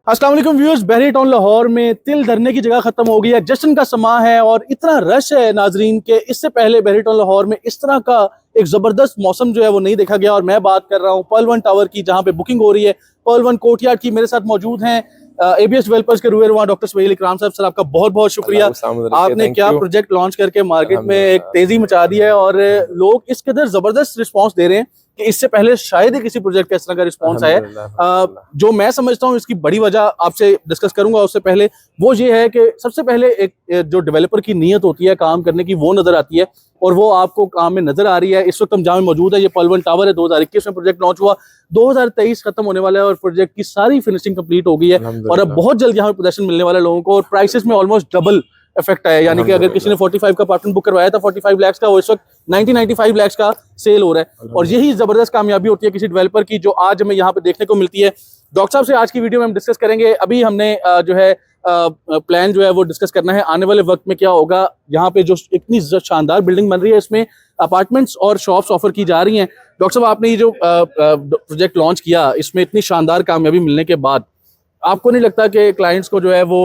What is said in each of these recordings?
अस्सलाम वालेकुम व्यूअर्स, बहरी टाउन लाहौर में तिल धरने की जगह खत्म हो गई है। जश्न का समा है और इतना रश है नाजरीन के इससे पहले बहरी टाउन लाहौर में इस तरह का एक जबरदस्त मौसम जो है वो नहीं देखा गया। और मैं बात कर रहा हूँ पर्ल वन टावर की, जहाँ पे बुकिंग हो रही है पर्ल वन कोर्टयार्ड की। मेरे साथ मौजूद हैं ABS डेवलपर्स के रुए रुआ डॉक्टर सुहेल इकराम साहब। सर, आपका बहुत बहुत शुक्रिया। आपने क्या प्रोजेक्ट लॉन्च करके मार्केट में एक तेजी मचा दी है और लोग इस कदर जबरदस्त रिस्पांस दे रहे हैं कि इससे पहले शायद ही किसी प्रोजेक्ट का इस तरह का रिस्पांस आया। जो मैं समझता हूँ इसकी बड़ी वजह आपसे डिस्कस करूंगा। उससे पहले वो ये है कि सबसे पहले एक जो डेवलपर की नीयत होती है काम करने की वो नजर आती है और वो आपको काम में नजर आ रही है। इस वक्त हम जहाँ में मौजूद है, ये पर्ल वन टावर है। 2021 में प्रोजेक्ट लॉन्च हुआ, 2023 खत्म होने वाला है और प्रोजेक्ट की सारी फिनिशिंग कंप्लीट हो गई है और अब बहुत जल्द यहाँ पे पोजेशन मिलने वाला है लोगों को। और प्राइसेस में ऑलमोस्ट डबल इफेक्ट आया, यानी कि अगर किसी ने 45 का अपार्टमेंट बुक करवाया था 45 लाख का, वो इस वक्त 95 लाख का सेल हो रहा है। और यही जबरदस्त कामयाबी होती है किसी डेवलपर की, जो आज हमें यहाँ पे देखने को मिलती है। डॉक्टर साहब से आज की वीडियो में हम डिस्कस करेंगे। अभी हमने जो है प्लान जो है वो डिस्कस करना है आने वाले वक्त में क्या होगा। यहाँ पे जो इतनी शानदार बिल्डिंग बन रही है, इसमें अपार्टमेंट्स और शॉप्स ऑफर की जा रही हैं। डॉक्टर साहब, आपने ये जो प्रोजेक्ट लॉन्च किया, इसमें इतनी शानदार कामयाबी मिलने के बाद आपको नहीं लगता कि क्लाइंट्स को जो है वो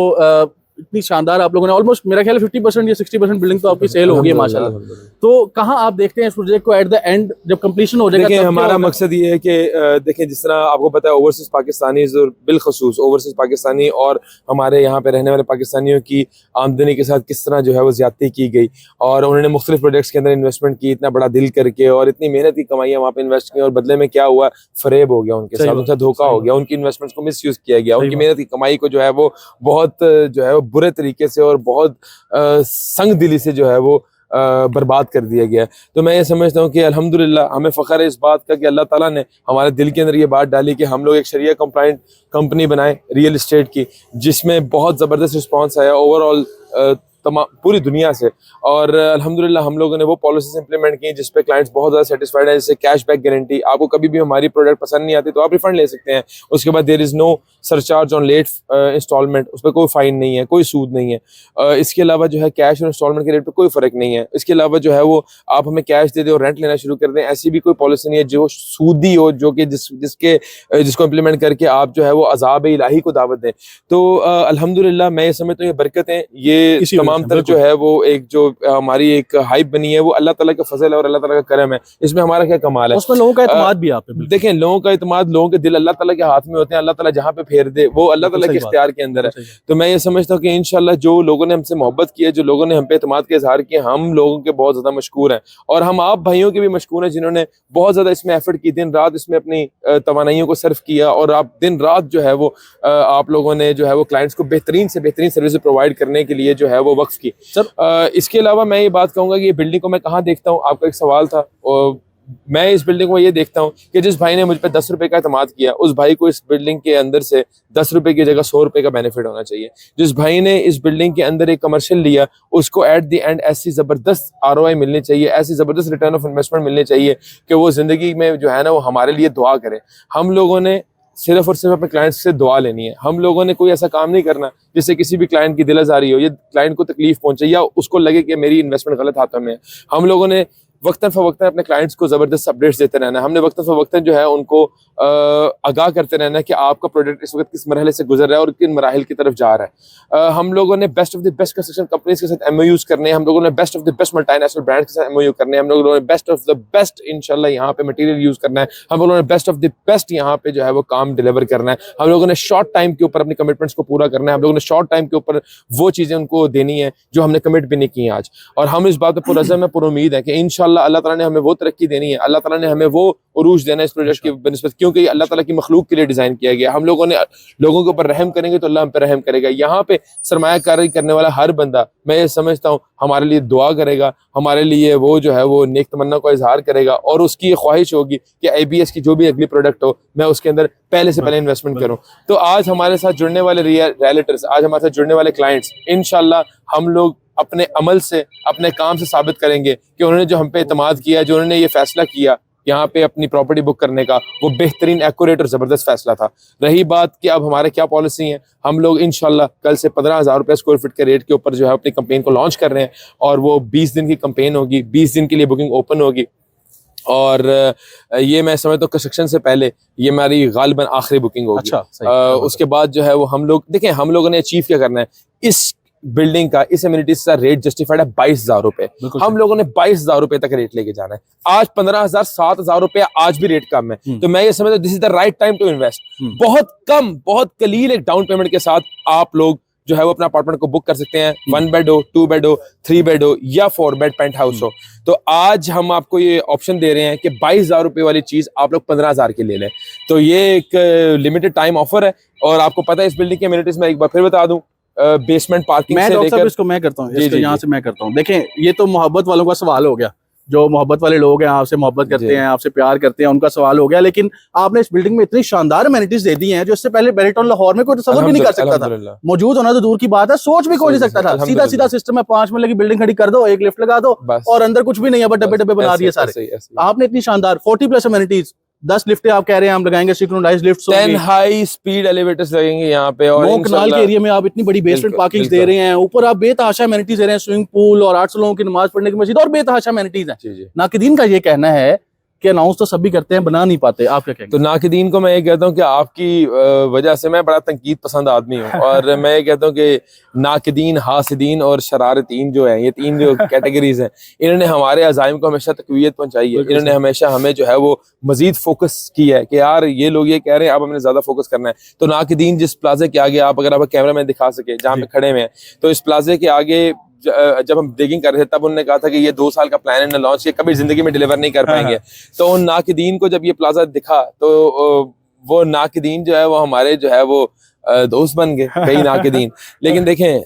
इतनी शानदार आप लोगों ने ऑलमोस्ट मेरा ख्याल 50% या 60% बिल्डिंग तो आपकी सेल हो गई है माशाल्लाह। तो कहाँ आप देखते हैं इस प्रोजेक्ट को एट द एंड जब कंप्लीशन हो जाएगा? देखिए, हमारा मकसद ये है कि देखें, जिस तरह आपको पता है ओवरसीज पाकिस्तानी और बिलखसूस ओवरसीज पाकिस्तानी और हमारे यहाँ पे रहने वाले पाकिस्तानियों की आमदनी के साथ किस तरह जो है वो ज्यादती की गई और उन्होंने मुख्तलिफ प्रोजेक्ट्स के अंदर इन्वेस्टमेंट की, इतना बड़ा दिल करके और इतनी मेहनत की कमाइयाँ वहाँ पे इन्वेस्ट की और बदले में क्या हुआ, फरेब हो गया उनके साथ, उनका धोखा हो गया, उनकी इन्वेस्टमेंट्स को मिस यूज किया गया, उनकी मेहनत की कमाई को जो है वो बहुत जो है वो बुरे तरीके से और बहुत संग दिली से जो है वो बर्बाद कर दिया गया। तो मैं ये समझता हूँ कि अल्हम्दुलिल्लाह हमें फ़ख्र है इस बात का कि अल्लाह ताला ने हमारे दिल के अंदर ये बात डाली कि हम लोग एक शरिया कंप्लाइंट कंपनी बनाए रियल एस्टेट की, जिसमें बहुत ज़बरदस्त रिस्पांस आया ओवरऑल तमाम पूरी दुनिया से। और अल्हम्दुलिल्लाह हम लोगों ने वो पॉलिसीज इंप्लीमेंट की जिस पे क्लाइंट्स बहुत ज़्यादा सेटिस्फाइड है। जैसे कैश बैक गारंटी, आपको कभी भी हमारी प्रोडक्ट पसंद नहीं आती तो आप रिफंड ले सकते हैं। उसके बाद there is no surcharge on late instalment, उस पर कोई फाइन नहीं है, कोई सूद नहीं है। इसके अलावा जो है कैश और इंस्टॉलमेंट के रेट पर कोई फ़र्क नहीं है। इसके अलावा जो है वो आप हमें कैश दे दें और रेंट लेना शुरू कर दें, ऐसी भी कोई पॉलिसी नहीं है जो सूदी हो, जो कि जिसको इम्प्लीमेंट करके आप जो है वो अज़ाब इलाही को दावत दें। तो अल्हम्दुलिल्लाह मैं ये समझता हूँ ये बरकतें, ये तमाम तरह जो है वो एक जो हमारी एक हाइप बनी है वो अल्लाह ताला का फजल है और अल्लाह ताला का करम है। इसमें हमारा क्या कमाल है, उसमें लोगों का एतमाद भी आप पे। देखें, लोगों का एतमाद, लोगों के दिल अल्लाह ताला के हाथ में होते हैं। अल्लाह ताला जहाँ पे फेर दे वो अल्लाह ताला के इख्तियार के अंदर है। तो मैं ये समझता हूँ कि इंशाल्लाह जो लोगों ने हमसे मोहब्बत की है, जो लोगों ने हम पे एतमाद का इजहार किया, हम लोगों के बहुत ज्यादा मशकूर हैं और हम आप भाइयों के भी मशकूर हैं जिन्होंने बहुत ज्यादा इसमें एफर्ट की, दिन रात इसमें अपनी तवानाइयों को सर्व किया और आप दिन रात जो है वो आप लोगों ने जो है वो क्लाइंट्स को बेहतरीन से बेहतरीन सर्विस प्रोवाइड करने के लिए जो है वो वक्फ की। इसके अलावा मैं ये बात कहूंगा कि ये बिल्डिंग को मैं कहाँ देखता हूँ, आपका एक सवाल था, और मैं इस बिल्डिंग को ये देखता हूँ कि जिस भाई ने मुझ पे 10 रुपए का एतमाद किया, उस भाई को इस बिल्डिंग के अंदर से 10 रुपए की जगह 100 रुपए का बेनिफिट होना चाहिए। जिस भाई ने इस बिल्डिंग के अंदर एक कमर्शियल लिया, उसको एट द एंड ऐसी जबरदस्त ROI मिलनी चाहिए, ऐसी जबरदस्त रिटर्न ऑफ इन्वेस्टमेंट मिलनी चाहिए कि वो जिंदगी में जो है ना वो हमारे लिए दुआ करे। हम लोगों ने सिर्फ और सिर्फ अपने क्लाइंट्स से दुआ लेनी है। हम लोगों ने कोई ऐसा काम नहीं करना जिससे किसी भी क्लाइंट की दिल आज़ारी हो, ये क्लाइंट को तकलीफ पहुंचे या उसको लगे कि मेरी इन्वेस्टमेंट गलत हाथों में है। हम लोगों ने वक्तन फ़वक्तन अपने क्लाइंट्स को ज़बरदस्त अपडेट्स देते रहना है। हमने वक्तन फ़वक्तन जो है उनको आगाह करते रहना है कि आपका प्रोडक्ट इस वक्त किस मरहले से गुजर रहा है और किन मराहिल की तरफ जा रहा है। हम लोगों ने best of the best construction companies के साथ MOUs करने हैं। हम लोगों ने best of the best multinational brands के साथ MOU करने हैं। हम लोगों ने बेस्ट ऑफ द बेस्ट इंशाल्लाह यहाँ पे मटेरियल यूज़ करना है। हम लोगों ने बेस्ट ऑफ द बेस्ट यहाँ पे जो है वो काम डिलीवर करना है। हम लोगों ने शॉर्ट टाइम के ऊपर अपनी कमिटमेंट्स को पूरा करना है। हम लोगों ने शॉर्ट टाइम के ऊपर वो चीज़ें उनको देनी है जो हमने कमिट भी नहीं की आज। और हम इस बात पर पुरअज़म है, पुरुम्मीद है कि इंशाल्लाह अल्लाह ताला ने हमें वो तरक्की देनी है, अल्लाह ताला ने हमें वो उरूज देना है इस प्रोजेक्ट की बनिस्बत, क्योंकि अल्लाह ताला की मखलूक के लिए डिज़ाइन किया गया। हम लोगों ने लोगों के ऊपर रहम करेंगे तो अल्लाह हम पे रहम करेगा। यहाँ पे सरमायाकारी करने वाला हर बंदा, मैं ये समझता हूँ, हमारे लिए दुआ करेगा, हमारे लिए वो जो है वो नेक तमन्ना को इजहार करेगा और उसकी ये ख्वाहिश होगी कि ABS की जो भी अगली प्रोडक्ट हो मैं उसके अंदर पहले से पहले इन्वेस्टमेंट करूँ। तो आज हमारे साथ जुड़ने वाले रियल्टर्स, आज हमारे साथ जुड़ने वाले क्लाइंट्स, इंशाल्लाह हम लोग अपने अमल से, अपने काम से साबित करेंगे कि उन्होंने जो हम पे एतमाद किया, जो उन्होंने ये फैसला किया यहाँ पे अपनी प्रॉपर्टी बुक करने का, वो बेहतरीन एक्यूरेट और ज़बरदस्त फैसला था। रही बात कि अब हमारे क्या पॉलिसी है, हम लोग इंशाल्लाह कल से 15,000 रुपये स्क्वायर फीट के रेट के ऊपर जो है अपनी कंपेन को लॉन्च कर रहे हैं और वो 20 दिन की कंपेन होगी, 20 दिन के लिए बुकिंग ओपन होगी। और ये मैं समझता हूँ कंस्ट्रक्शन से पहले ये हमारी गालिबन आखिरी बुकिंग होगी। अच्छा, सही। उसके बाद जो है वो हम लोग देखें, हम लोगों ने अचीव क्या करना है, इस बिल्डिंग का, इस एमिनिटीज का रेट जस्टिफाइड है 22,000 रुपए। हम लोगों ने 22,000 रुपए तक रेट लेके जाना है। आज 15,000 7,000 रुपए आज भी रेट कम है, तो मैं ये समझता हूँ this is the right time to invest. बहुत कम, बहुत कलील एक डाउन पेमेंट के साथ आप लोग जो है वो अपना अपार्टमेंट को बुक कर सकते हैं। 1 बेड हो, 2 बेड हो, 3 बेड हो या 4 बेड पेंट हाउस हो। तो आज हम आपको ये ऑप्शन दे रहे हैं कि 22,000 रुपए वाली चीज आप लोग 15,000 की ले लें। तो ये एक लिमिटेड टाइम ऑफर है। और आपको पता है इस बिल्डिंग की एमिनिटीज में एक बार फिर बता दूं, बेसमेंट पार्किंग से लेकर, इसको मैं करता हूँ, इसको यहाँ से मैं करता हूँ। देखें, ये तो मोहब्बत वालों का सवाल हो गया, जो मोहब्बत वाले लोग हैं, आपसे मोहब्बत करते हैं, आपसे प्यार करते हैं, उनका सवाल हो गया। लेकिन आपने इस बिल्डिंग में इतनी शानदार एमिनिटीज दे दी हैं जो इससे पहले बेरिटन लाहौर में कोई तसव्वुर भी नहीं कर सकता था। मौजूद होना तो दूर की बात है, सोच भी कोई नहीं सकता था। सीधा सीधा सिस्टम है, 5 मिनट की बिल्डिंग खड़ी कर दो, एक लिफ्ट लगा दो और अंदर कुछ भी नहीं है, बट डब्बे डब्बे बना दिए सारे। आपने इतनी शानदार 40+ एमिनिटीज, 10 लिफ्टें आप कह रहे हैं हम लगाएंगे, synchronised lifts, 10 high speed elevators लगेंगे यहाँ पे। और कनाल के एरिया में आप इतनी बड़ी बेसमेंट पार्किंग्स दे रहे हैं, ऊपर आप बेतहाशा एमिनिटीज दे रहे हैं, स्विमिंग पूल और 800 लोगों की नमाज पढ़ने की मस्जिद और बेतहाशा एमिनिटीज हैं। नाकिदीन का ये कहना है कि अनाउंस तो सभी करते हैं, बना नहीं पाते, आप क्या कहेंगे? तो नाकिदीन को मैं ये कहता हूँ कि आपकी वजह से, मैं बड़ा तनकीद पसंद आदमी हूँ और मैं ये कहता हूँ कि नाकिदीन, हासिदीन और शरारतीन जो है, ये 3 जो कैटेगरीज हैं, इन्होंने हमारे अज़ाइम को हमेशा तकवीयत पहुंचाई है। इन्होंने हमेशा हमें जो है वो मजीद फोकस किया है कि यार ये लोग ये कह रहे हैं, अब हमें ज्यादा फोकस करना है। तो नाकिदीन जिस प्लाजे के आगे, आप अगर आप कैमरा में दिखा सके जहाँ पे खड़े हुए हैं, तो इस प्लाजे के आगे जब हम डिगिंग कर रहे थे तब उन्होंने कहा था कि ये 2 साल का प्लान है, लॉन्च ये कभी जिंदगी में डिलीवर नहीं कर पाएंगे। तो उन नाकिदीन को जब ये प्लाजा दिखा तो वो नाकिदीन जो है वो हमारे जो है वो दोस्त बन गए कई नाकिदीन। लेकिन देखें,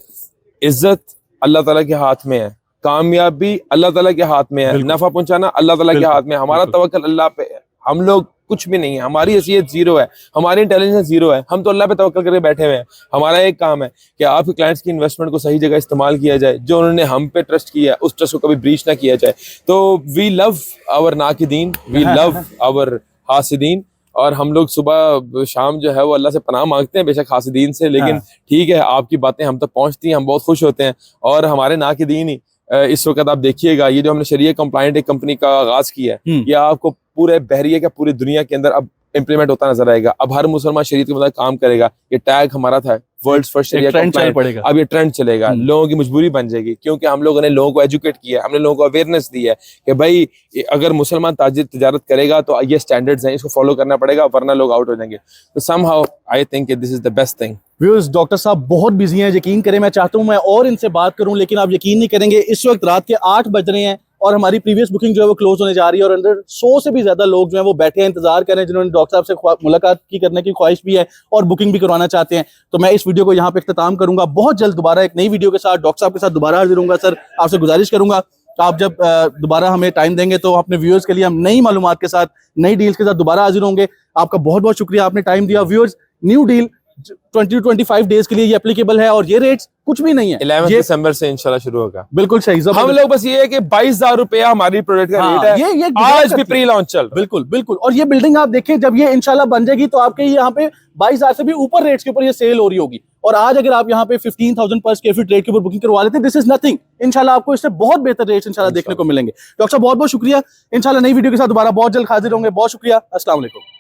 इज्जत अल्लाह ताला के हाथ में है, कामयाबी अल्लाह ताला के हाथ में है, नफा पहुंचाना अल्लाह ताला के हाथ में है। हमारा तवक्कल अल्लाह पे है, हम लोग कुछ भी नहीं है, हमारी हैसियत जीरो है, हमारी इंटेलिजेंस जीरो है, हम तो अल्लाह पे तवक्कल करके बैठे हुए हैं। हमारा एक काम है कि आपके क्लाइंट्स की इन्वेस्टमेंट को सही जगह इस्तेमाल किया जाए, जो उन्होंने हम पे ट्रस्ट किया है उस ट्रस्ट को कभी ब्रीच ना किया जाए। तो वी लव आवर नाकिदीन, वी लव आवर हासिदीन, और हम लोग सुबह शाम जो है वो अल्लाह से पनाह मांगते हैं, बेशक हासिदीन से, लेकिन ठीक है आपकी बातें हम तक पहुंचती हैं, हम बहुत खुश होते हैं। और हमारे नाकिदीन ही इस वक्त आप देखिएगा, ये जो हमने शरीय कंप्लाइंट एक कंपनी का आगाज किया है, ये आपको पूरे बहरिया के पूरी दुनिया के अंदर अब इम्प्लीमेंट होता नजर आएगा। अब हर मुसलमान शरीयत के मुताबिक काम करेगा। ये टैग हमारा था वर्ल्ड्स फर्स्ट शरीया कंप्लाइंट, अब ये ट्रेंड चलेगा, लोगों की मजबूरी बन जाएगी, क्योंकि हम लोगों ने लोगों को एजुकेट किया, हमने लोगों को अवेयरनेस दी है कि भाई अगर मुसलमान तिजारत करेगा तो ये स्टैंडर्ड्स हैं, इसको फॉलो करना पड़ेगा, वरना लोग आउट हो जाएंगे। तो somehow I think this is the best thing. Viewers, doctor साहब बहुत बिजी हैं, यकीन करें, मैं चाहता हूं मैं और इनसे बात करूं, लेकिन आप यकीन नहीं करेंगे, इस वक्त रात के 8 बज रहे हैं और हमारी प्रीवियस बुकिंग जो है वो क्लोज होने जा रही है और अंदर 100 से भी ज्यादा लोग जो है वो बैठे हैं, इंतजार कर रहे हैं, जिन्होंने डॉक्टर साहब से मुलाकात करने की ख्वाहिश भी है और बुकिंग भी करवाना चाहते हैं। तो मैं इस वीडियो को यहाँ पे इख्तिताम करूंगा। बहुत जल्द दोबारा एक नई वीडियो के साथ डॉक्टर साहब के साथ दोबारा हाजिर होऊंगा। सर, आपसे गुजारिश करूंगा आप जब दोबारा हमें टाइम देंगे तो अपने व्यूअर्स के लिए हम नई मालूमात के साथ, नई डील्स के साथ दोबारा हाजिर होंगे। आपका बहुत बहुत शुक्रिया, आपने टाइम दिया। Viewers, new deal 20 to 25 days के लिए ये एप्लीकेबल है और ये रेट्स कुछ भी नहीं है। 11 दिसंबर से इंशाल्लाह शुरू होगा। बिल्कुल सही। हम लोग बस ये है कि 22,000 रुपया हमारी प्रोडक्ट का रेट है। ये आज भी प्री लॉन्च चल। बिल्कुल बिल्कुल। और ये बिल्डिंग आप देखें, जब ये इंशाल्लाह बन जाएगी तो आपके यहाँ पे 22,000 से भी ऊपर रेट्स के ऊपर ये सेल हो रही होगी। और आज अगर आप यहाँ पे 15,000 पर स्क्वायर फीट रेट के ऊपर बुकिंग करवा लेते हैं, दिस इज नथिंग। इंशाल्लाह आपको इससे बहुत बेहतर रेट्स इंशाल्लाह देखने को मिलेंगे। डॉक्टर साहब बहुत बहुत शुक्रिया। इंशाल्लाह नई वीडियो के साथ दोबारा बहुत जल्द हाजिर होंगे। बहुत शुक्रिया। अस्सलाम वालेकुम।